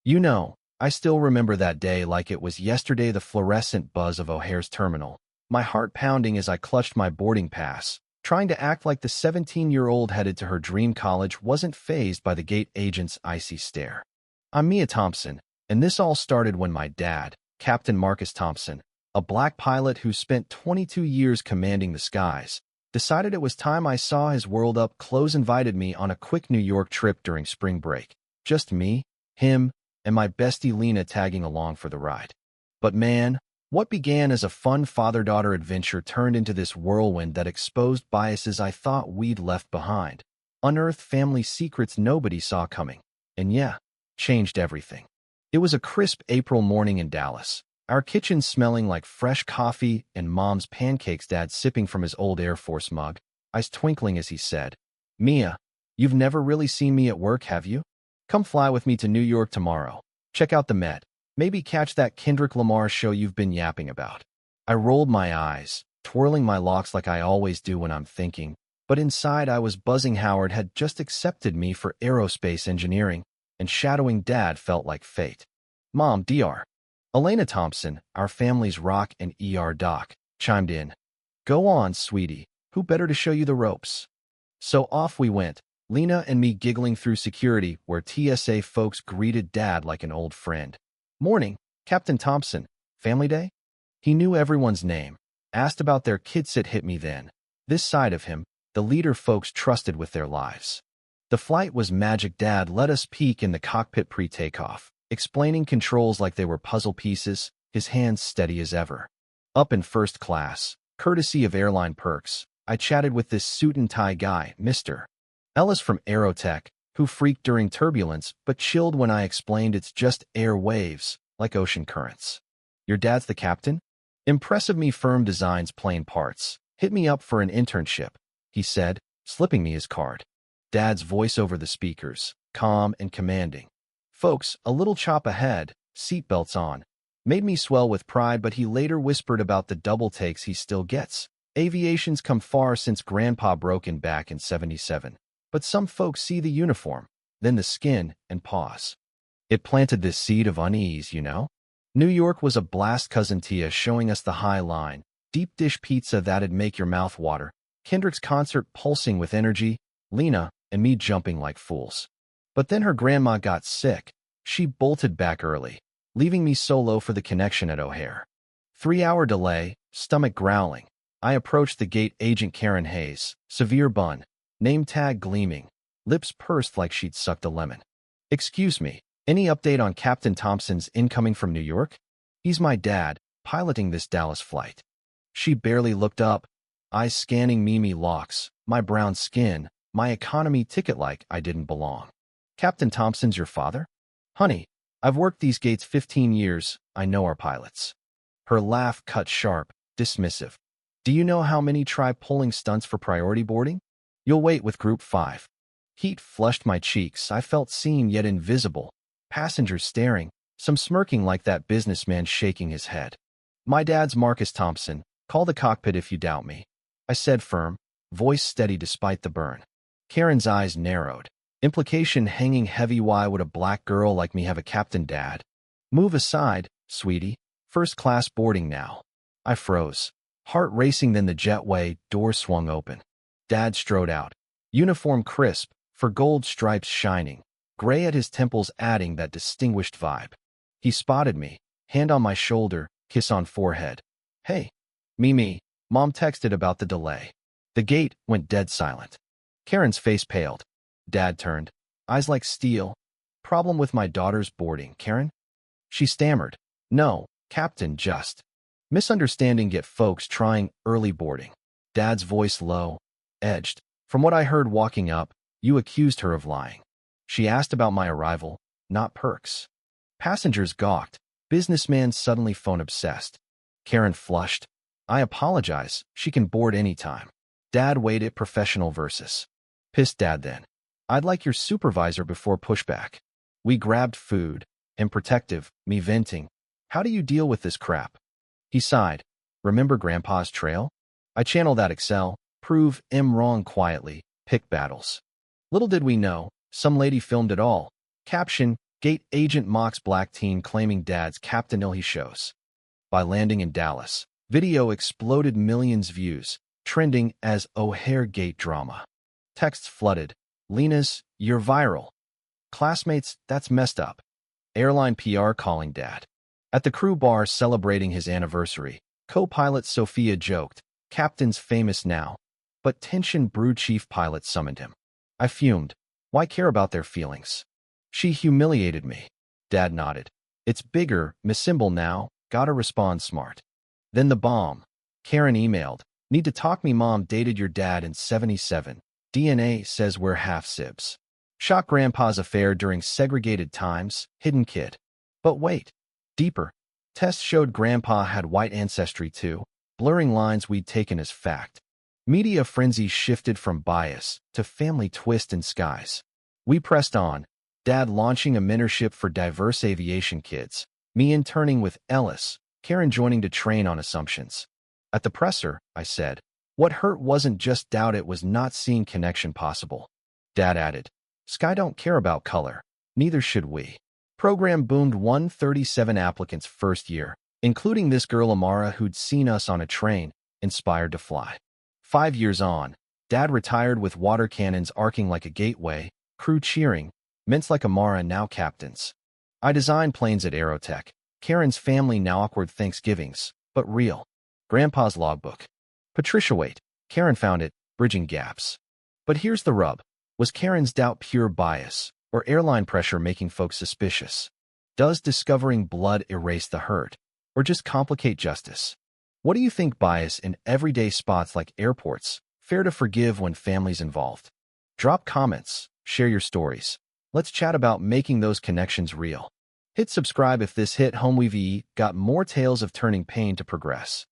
You know, I still remember that day like it was yesterday, the fluorescent buzz of O'Hare's terminal, my heart pounding as I clutched my boarding pass, trying to act like the 17-year-old headed to her dream college wasn't fazed by the gate agent's icy stare. I'm Mia Thompson, and this all started when my dad, Captain Marcus Thompson, a black pilot who spent 22 years commanding the skies, decided it was time I saw his world up close. Invited me on a quick New York trip during spring break. Just me, him, and my bestie Lena tagging along for the ride. But man, what began as a fun father-daughter adventure turned into this whirlwind that exposed biases I thought we'd left behind, unearthed family secrets nobody saw coming, and yeah, changed everything. It was a crisp April morning in Dallas, our kitchen smelling like fresh coffee and Mom's pancakes, Dad sipping from his old Air Force mug, eyes twinkling as he said, "Mia, you've never really seen me at work, have you? Come fly with me to New York tomorrow. Check out the Met. Maybe catch that Kendrick Lamar show you've been yapping about." I rolled my eyes, twirling my locks like I always do when I'm thinking, but inside I was buzzing. Howard had just accepted me for aerospace engineering, and shadowing Dad felt like fate. Mom, Dr. Elena Thompson, our family's rock and doc, chimed in. "Go on, sweetie. Who better to show you the ropes?" So off we went, Lena and me giggling through security, where TSA folks greeted Dad like an old friend. "Morning, Captain Thompson. Family day?" He knew everyone's name, asked about their kids. It hit me then. This side of him, the leader folks trusted with their lives. The flight was magic. Dad let us peek in the cockpit pre-takeoff, explaining controls like they were puzzle pieces, his hands steady as ever. Up in first class, courtesy of airline perks, I chatted with this suit-and-tie guy, Mr. Ellis from Aerotech, who freaked during turbulence but chilled when I explained it's just air waves, like ocean currents. "Your dad's the captain?" "Impressive. Me firm designs plane parts. Hit me up for an internship," he said, slipping me his card. Dad's voice over the speakers, calm and commanding. "Folks, a little chop ahead, seatbelts on," made me swell with pride. But he later whispered about the double takes he still gets. Aviation's come far since Grandpa broke in back in '77. But some folks see the uniform, then the skin, and pause. It planted this seed of unease, you know? New York was a blast. Cousin Tia showing us the high line, deep dish pizza that'd make your mouth water, Kendrick's concert pulsing with energy, Lena and me jumping like fools. But then her grandma got sick. She bolted back early, leaving me solo for the connection at O'Hare. 3-hour delay, stomach growling. I approached the gate agent Karen Hayes, severe bun, name tag gleaming, lips pursed like she'd sucked a lemon. "Excuse me, any update on Captain Thompson's incoming from New York? He's my dad, piloting this Dallas flight." She barely looked up, eyes scanning Mimi locks, my brown skin, my economy ticket like I didn't belong. "Captain Thompson's your father?" "Honey, I've worked these gates 15 years, I know our pilots." Her laugh cut sharp, dismissive. "Do you know how many try pulling stunts for priority boarding? You'll wait with Group 5. Heat flushed my cheeks. I felt seen yet invisible. Passengers staring, some smirking like that businessman shaking his head. "My dad's Marcus Thompson. Call the cockpit if you doubt me," I said firm, voice steady despite the burn. Karen's eyes narrowed, implication hanging heavy. Why would a black girl like me have a captain dad? "Move aside, sweetie. First class boarding now." I froze, heart racing. Then the jetway door swung open. Dad strode out, uniform crisp, for gold stripes shining, gray at his temples adding that distinguished vibe. He spotted me, hand on my shoulder, kiss on forehead. "Hey, Mimi," Mom texted about the delay. The gate went dead silent. Karen's face paled. Dad turned, eyes like steel. "Problem with my daughter's boarding, Karen?" She stammered. "No, Captain, just misunderstanding. Get folks trying early boarding." Dad's voice low, edged. "From what I heard walking up, you accused her of lying. She asked about my arrival, not perks." Passengers gawked. Businessman suddenly phone obsessed. Karen flushed. "I apologize. She can board anytime." Dad weighed it. Professional versus pissed. Dad then. "I'd like your supervisor before pushback." We grabbed food, and protective, me venting. "How do you deal with this crap?" He sighed. "Remember Grandpa's trail? I channel that Excel, prove wrong quietly, pick battles." Little did we know, some lady filmed it all. Caption, Gate agent mocks black teen claiming dad's Captain Ill he shows. By landing in Dallas, video exploded millions views, trending as O'Hare Gate drama. Texts flooded. Lena's, you're viral. Classmates, that's messed up. Airline PR calling dad. At the crew bar celebrating his anniversary, co-pilot Sophia joked, Captain's famous now. But tension brewed. Chief pilot summoned him. I fumed. Why care about their feelings? She humiliated me. Dad nodded. It's bigger, Miss Symbol now, gotta respond smart. Then the bomb. Karen emailed. Need to talk me mom dated your dad in 77. DNA says we're half sibs. Shock grandpa's affair during segregated times, hidden kid. But wait. Deeper. Tests showed grandpa had white ancestry too, blurring lines we'd taken as fact. Media frenzy shifted from bias to family twist and skies. We pressed on, Dad launching a mentorship for diverse aviation kids, me interning with Ellis, Karen joining to train on assumptions. At the presser, I said, what hurt wasn't just doubt, it was not seeing connection possible. Dad added, Sky don't care about color, neither should we. Program boomed 137 applicants first year, including this girl Amara who'd seen us on a train, inspired to fly. 5 years on, Dad retired with water cannons arcing like a gateway, crew cheering, mints like Amara now captains. I designed planes at Aerotech, Karen's family now awkward Thanksgivings, but real. Grandpa's logbook. Patricia wait, Karen found it, bridging gaps. But here's the rub. Was Karen's doubt pure bias, or airline pressure making folks suspicious? Does discovering blood erase the hurt, or just complicate justice? What do you think? Bias in everyday spots like airports, fair to forgive when families involved? Drop comments, share your stories. Let's chat about making those connections real. Hit subscribe if this hit home. We've got more tales of turning pain to progress.